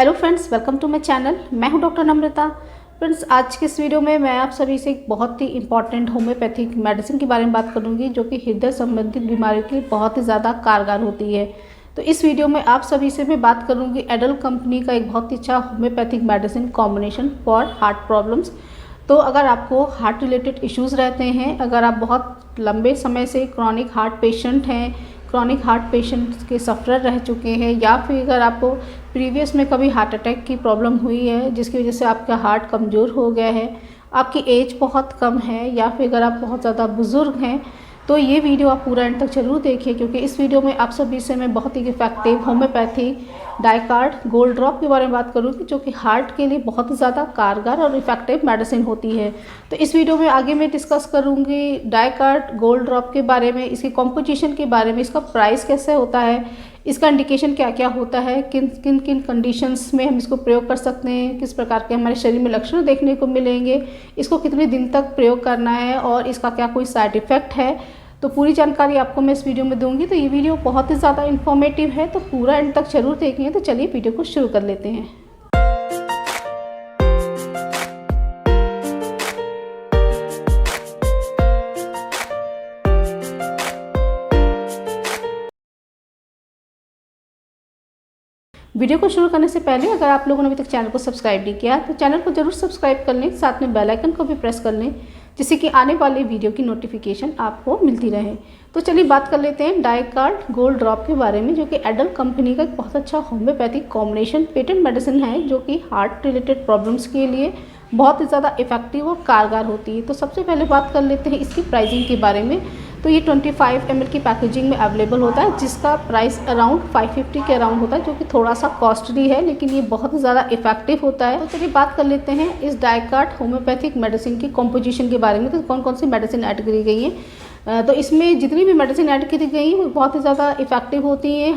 Hello friends, welcome to my channel. मैं हूं doctor नम्रता। Friends, आज के इस वीडियो में मैं आप सभी से एक बहुत ही इंपॉर्टेंट होम्योपैथिक मेडिसिन के बारे में बात करूंगी, जो कि हृदय संबंधित बीमारियों के लिए बहुत ही ज़्यादा कारगर होती है। तो इस वीडियो में आप सभी से मैं बात करूंगी एडल कंपनी का एक बहुत ही अच्छा homeopathic medicine combination for heart problems. तो अगर आपको हार्ट रिलेटेड इश्यूज़ रहते हैं, अगर आप बहुत लंबे समय से क्रॉनिक हार्ट पेशेंट हैं, क्रॉनिक हार्ट पेशेंट्स के सफ़रर रह चुके हैं, या फिर अगर आपको प्रीवियस में कभी हार्ट अटैक की प्रॉब्लम हुई है जिसकी वजह से आपका हार्ट कमज़ोर हो गया है, आपकी एज बहुत कम है, या फिर अगर आप बहुत ज़्यादा बुज़ुर्ग हैं, तो ये वीडियो आप पूरा एंड तक जरूर देखिए, क्योंकि इस वीडियो में आप सभी से मैं बहुत ही इफेक्टिव होम्योपैथी डाइकार्ड गोल्ड ड्रॉप के बारे में बात करूँगी, जो कि हार्ट के लिए बहुत ही ज़्यादा कारगर और इफेक्टिव मेडिसिन होती है। तो इस वीडियो में आगे मैं डिस्कस करूँगी डाइकार्ड गोल्ड ड्रॉप के बारे में, इसकी कॉम्पोजिशन के बारे में, इसका प्राइस कैसे होता है, इसका इंडिकेशन क्या क्या होता है, किन किन किन कंडीशंस में हम इसको प्रयोग कर सकते हैं, किस प्रकार के हमारे शरीर में लक्षण देखने को मिलेंगे, इसको कितने दिन तक प्रयोग करना है और इसका क्या कोई साइड इफ़ेक्ट है। तो पूरी जानकारी आपको मैं इस वीडियो में दूंगी। तो ये वीडियो बहुत ही ज़्यादा इन्फॉर्मेटिव है, तो पूरा एंड तक जरूर देखेंगे। तो चलिए वीडियो को शुरू कर लेते हैं। वीडियो को शुरू करने से पहले अगर आप लोगों ने अभी तक चैनल को सब्सक्राइब नहीं किया तो चैनल को जरूर सब्सक्राइब कर लें, साथ में बेल आइकन को भी प्रेस कर लें, जिससे कि आने वाले वीडियो की नोटिफिकेशन आपको मिलती रहे। तो चलिए बात कर लेते हैं डाइकार्ड गोल्ड ड्रॉप के बारे में, जो कि एडल कंपनी का एक बहुत अच्छा होम्योपैथिक कॉम्बिनेशन पेटेंट मेडिसिन है, जो कि हार्ट रिलेटेड प्रॉब्लम्स के लिए बहुत ही ज़्यादा इफेक्टिव और कारगर होती है। तो सबसे पहले बात कर लेते हैं इसकी प्राइसिंग के बारे में। तो ये 25 ml की पैकेजिंग में अवेलेबल होता है, जिसका प्राइस अराउंड 550 के अराउंड होता है, जो कि थोड़ा सा कॉस्टली है, लेकिन ये बहुत ज़्यादा इफेक्टिव होता है। तो चलिए बात कर लेते हैं इस डाइकार्ड होम्योपैथिक मेडिसिन की कॉम्पोजिशन के बारे में। तो कौन कौन सी मेडिसिन ऐड करी गई है, तो इसमें जितनी भी मेडिसिन ऐड करी गई है वो बहुत ही ज़्यादा इफेक्टिव होती हैं।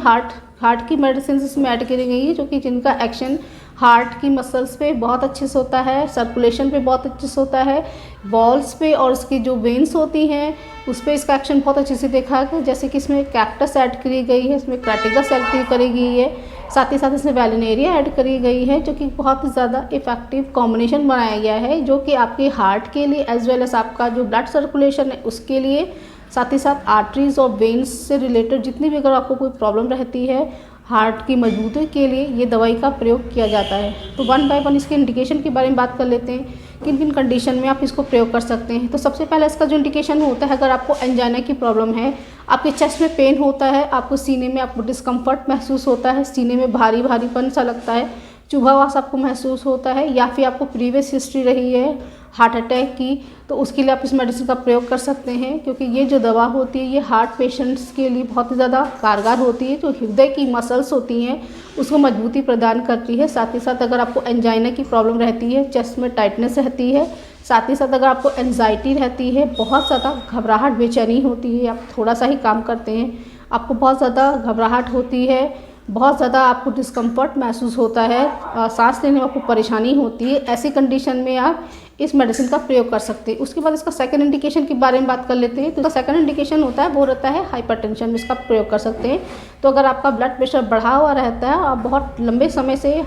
हार्ट की मेडिसिन इसमें ऐड करी गई है, जो कि जिनका एक्शन हार्ट की मसल्स पे बहुत अच्छे से होता है, सर्कुलेशन पे बहुत अच्छे से होता है, वॉल्स पे और उसकी जो वेन्स होती हैं उस पर इसका एक्शन बहुत अच्छे से देखा गया। जैसे कि इसमें कैक्टस ऐड करी गई है, इसमें क्रेटिगस ऐड करी गई है, साथ ही साथ इसमें वैलिनेरिया ऐड करी गई है, जो कि बहुत ही ज़्यादा इफेक्टिव कॉम्बिनेशन बनाया गया है, जो कि आपके हार्ट के लिए एज वेल एज आपका जो ब्लड सर्कुलेशन है उसके लिए, साथ ही साथ आर्टरीज और वेन्स से रिलेटेड जितनी भी अगर आपको कोई प्रॉब्लम रहती है हार्ट की मजबूती के लिए, ये दवाई का प्रयोग किया जाता है। तो वन बाय वन इसके इंडिकेशन के बारे में बात कर लेते हैं, किन किन कंडीशन में आप इसको प्रयोग कर सकते हैं। तो सबसे पहले इसका जो इंडिकेशन होता है, अगर आपको एंजाइना की प्रॉब्लम है, आपके चेस्ट में पेन होता है, आपको सीने में आपको डिस्कम्फर्ट महसूस होता है, सीने में भारी भारीपन सा लगता है, चुभा हुआ सा आपको महसूस होता है, या फिर आपको प्रीवियस हिस्ट्री रही है हार्ट अटैक की, तो उसके लिए आप इस मेडिसिन का प्रयोग कर सकते हैं, क्योंकि ये जो दवा होती है ये हार्ट पेशेंट्स के लिए बहुत ही ज़्यादा कारगर होती है। जो हृदय की मसल्स होती हैं उसको मजबूती प्रदान करती है। साथ ही साथ अगर आपको एंजाइना की प्रॉब्लम रहती है, चेस्ट में टाइटनेस रहती है, साथ ही साथ अगर आपको एंजाइटी रहती है, बहुत ज़्यादा घबराहट बेचैनी होती है, आप थोड़ा सा ही काम करते हैं आपको बहुत ज़्यादा घबराहट होती है, बहुत ज़्यादा आपको डिस्कम्फर्ट महसूस होता है, सांस लेने में आपको परेशानी होती है, ऐसी कंडीशन में आप इस मेडिसिन का प्रयोग कर सकते हैं। उसके बाद इसका सेकंड इंडिकेशन के बारे में बात कर लेते हैं। तो इसका सेकंड इंडिकेशन होता है वो रहता है हाइपरटेंशन में इसका प्रयोग कर सकते हैं। तो अगर आपका ब्लड प्रेशर बढ़ा हुआ रहता है, आप बहुत लंबे समय से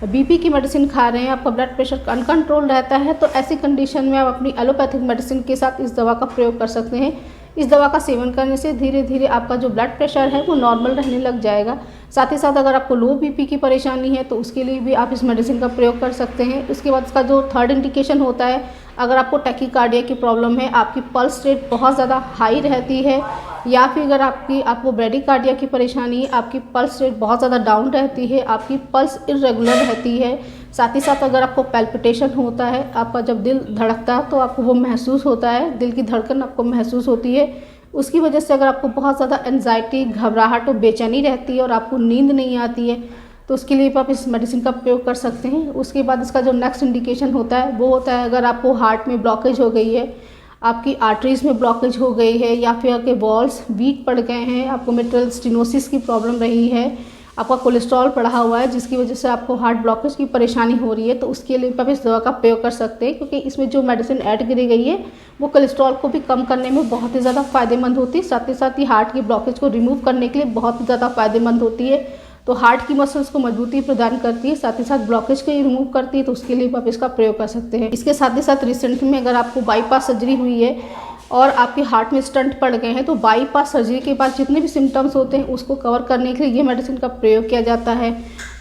बीपी की मेडिसिन खा रहे हैं, आपका ब्लड प्रेशर अनकंट्रोल रहता है, तो ऐसी कंडीशन में आप अपनी एलोपैथिक मेडिसिन के साथ इस दवा का प्रयोग कर सकते हैं। इस दवा का सेवन करने से धीरे धीरे आपका जो ब्लड प्रेशर है वो नॉर्मल रहने लग जाएगा। साथ ही साथ अगर आपको लो बीपी की परेशानी है तो उसके लिए भी आप इस मेडिसिन का प्रयोग कर सकते हैं। उसके बाद इसका जो थर्ड इंडिकेशन होता है, अगर आपको टैकीकार्डिया की प्रॉब्लम है, आपकी पल्स रेट बहुत ज़्यादा हाई रहती है, या फिर अगर आपको ब्रेडिकार्डिया की परेशानी है, आपकी पल्स रेट बहुत ज़्यादा डाउन रहती है, आपकी पल्स इरेगुलर रहती है, साथ ही साथ अगर आपको पैल्पिटेशन होता है, आपका जब दिल धड़कता है तो आपको वो महसूस होता है, दिल की धड़कन आपको महसूस होती है, उसकी वजह से अगर आपको बहुत ज़्यादा एंजाइटी, घबराहट और बेचैनी रहती है और आपको नींद नहीं आती है, तो उसके लिए आप इस मेडिसिन का प्रयोग कर सकते हैं। उसके बाद इसका जो नेक्स्ट इंडिकेशन होता है वो होता है, अगर आपको हार्ट में ब्लॉकेज हो गई है, आपकी आर्टरीज में ब्लॉकेज हो गई है, या फिर आपके वॉल्स वीक पड़ गए हैं, आपको मिट्रल स्टेनोसिस की प्रॉब्लम रही है, आपका कोलेस्ट्रॉल बढ़ा हुआ है जिसकी वजह से आपको हार्ट ब्लॉकेज की परेशानी हो रही है, तो उसके लिए आप इस दवा का प्रयोग कर सकते हैं, क्योंकि इसमें जो मेडिसिन ऐड करी गई है वो कोलेस्ट्रॉल को भी कम करने में बहुत ही ज़्यादा फ़ायदेमंद होती है, साथ ही साथ ही हार्ट की ब्लॉकेज को रिमूव करने के लिए बहुत ही ज़्यादा फ़ायदेमंद होती है। तो हार्ट की मसल्स को मजबूती प्रदान करती है, साथ ही साथ ब्लॉकेज को ये रिमूव करती है, तो उसके लिए आप इसका प्रयोग कर सकते हैं। इसके साथ ही साथ रिसेंट में अगर आपको बाईपास सर्जरी हुई है और आपके हार्ट में स्टंट पड़ गए हैं, तो बाईपास सर्जरी के बाद जितने भी सिम्टम्स होते हैं उसको कवर करने के लिए ये मेडिसिन का प्रयोग किया जाता है।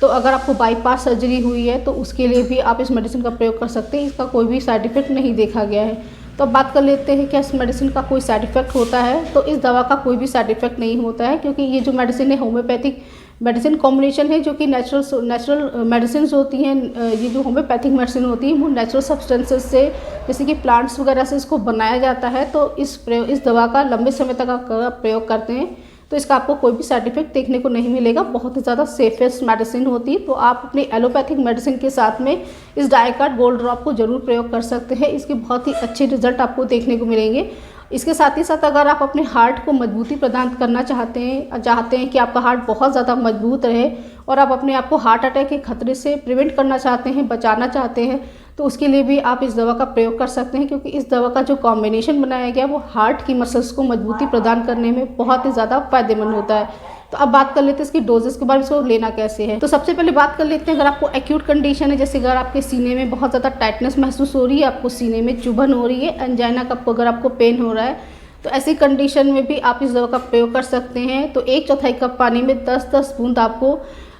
तो अगर आपको बाईपास सर्जरी हुई है तो उसके लिए भी आप इस मेडिसिन का प्रयोग कर सकते हैं। इसका कोई भी साइड इफेक्ट नहीं देखा गया है। तो अब बात कर लेते हैं क्या इस मेडिसिन का कोई साइड इफेक्ट होता है। तो इस दवा का कोई भी साइड इफेक्ट नहीं होता है, क्योंकि ये जो मेडिसिन है होम्योपैथिक मेडिसिन कॉम्बिनेशन है, जो कि नेचुरल मेडिसिन होती हैं। ये जो होम्योपैथिक मेडिसिन होती है वो नेचुरल सब्सटेंसेस से, जैसे कि प्लांट्स वगैरह से इसको बनाया जाता है। तो इस दवा का लंबे समय तक अगर आप प्रयोग करते हैं तो इसका आपको कोई भी साइड इफेक्ट देखने को नहीं मिलेगा। बहुत ही ज़्यादा सेफेस्ट मेडिसिन होती है। तो आप अपनी एलोपैथिक मेडिसिन के साथ में इस डाइकार्ड गोल्ड ड्रॉप को जरूर प्रयोग कर सकते हैं। इसके बहुत ही अच्छे रिजल्ट आपको देखने को मिलेंगे। इसके साथ ही साथ अगर आप अपने हार्ट को मजबूती प्रदान करना चाहते हैं कि आपका हार्ट बहुत ज़्यादा मजबूत रहे और आप अपने आप को हार्ट अटैक के खतरे से प्रिवेंट करना चाहते हैं, बचाना चाहते हैं, तो उसके लिए भी आप इस दवा का प्रयोग कर सकते हैं। क्योंकि इस दवा का जो कॉम्बिनेशन बनाया गया वो हार्ट की मसल्स को मजबूती प्रदान करने में बहुत ही ज़्यादा फायदेमंद होता है। तो अब बात कर लेते हैं इसकी डोजेस के बारे में, इसको लेना कैसे है। तो सबसे पहले बात कर लेते हैं, अगर आपको एक्यूट कंडीशन है, जैसे अगर आपके सीने में बहुत ज़्यादा टाइटनेस महसूस हो रही है, आपको सीने में चुभन हो रही है, एंजाइना का अगर आपको पेन हो रहा है, तो ऐसी कंडीशन में भी आप इस दवा का प्रयोग कर सकते हैं। तो 1/4 कप पानी में 10-10 बूंद आपको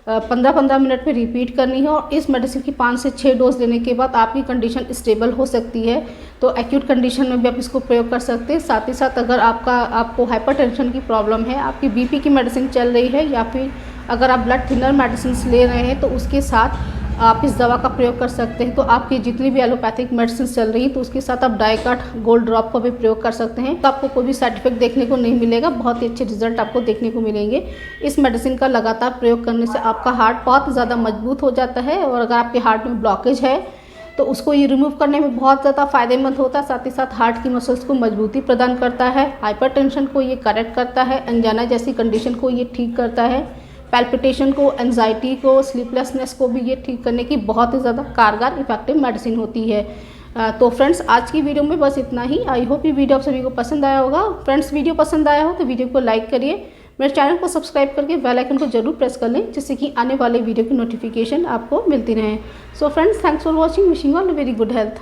15-15 मिनट में रिपीट करनी है और इस मेडिसिन की 5 से 6 डोज लेने के बाद आपकी कंडीशन स्टेबल हो सकती है। तो एक्यूट कंडीशन में भी आप इसको प्रयोग कर सकते हैं। साथ ही साथ अगर आपको हाइपरटेंशन की प्रॉब्लम है, आपकी बीपी की मेडिसिन चल रही है, या फिर अगर आप ब्लड थिनर मेडिसिन ले रहे हैं, तो उसके साथ आप इस दवा का प्रयोग कर सकते हैं। तो आपकी जितनी भी एलोपैथिक मेडिसिन चल रही है तो उसके साथ आप डाइकार्ड गोल्ड ड्रॉप का भी प्रयोग कर सकते हैं। तो आपको कोई भी साइड इफेक्ट देखने को नहीं मिलेगा, बहुत ही अच्छे रिजल्ट आपको देखने को मिलेंगे। इस मेडिसिन का लगातार प्रयोग करने से आपका हार्ट बहुत ज़्यादा मजबूत हो जाता है और अगर आपके हार्ट में ब्लॉकेज है तो उसको ये रिमूव करने में बहुत ज़्यादा फायदेमंद होता है। साथ ही साथ हार्ट की मसल्स को मजबूती प्रदान करता है, हाइपरटेंशन को ये करेक्ट करता है, एंजाइना जैसी कंडीशन को ये ठीक करता है, पैल्पिटेशन को, एंजाइटी को, स्लीपलेसनेस को भी ये ठीक करने की बहुत ही ज़्यादा कारगर इफेक्टिव मेडिसिन होती है। तो फ्रेंड्स, आज की वीडियो में बस इतना ही। आई होप ये वीडियो आप सभी को पसंद आया होगा। फ्रेंड्स, वीडियो पसंद आया हो तो वीडियो को लाइक करिए, मेरे चैनल को सब्सक्राइब करके बेल आइकन को जरूर प्रेस कर लें, जिससे कि आने वाले वीडियो की नोटिफिकेशन आपको मिलती रहे। So friends, thanks for watching, wishing all very good health.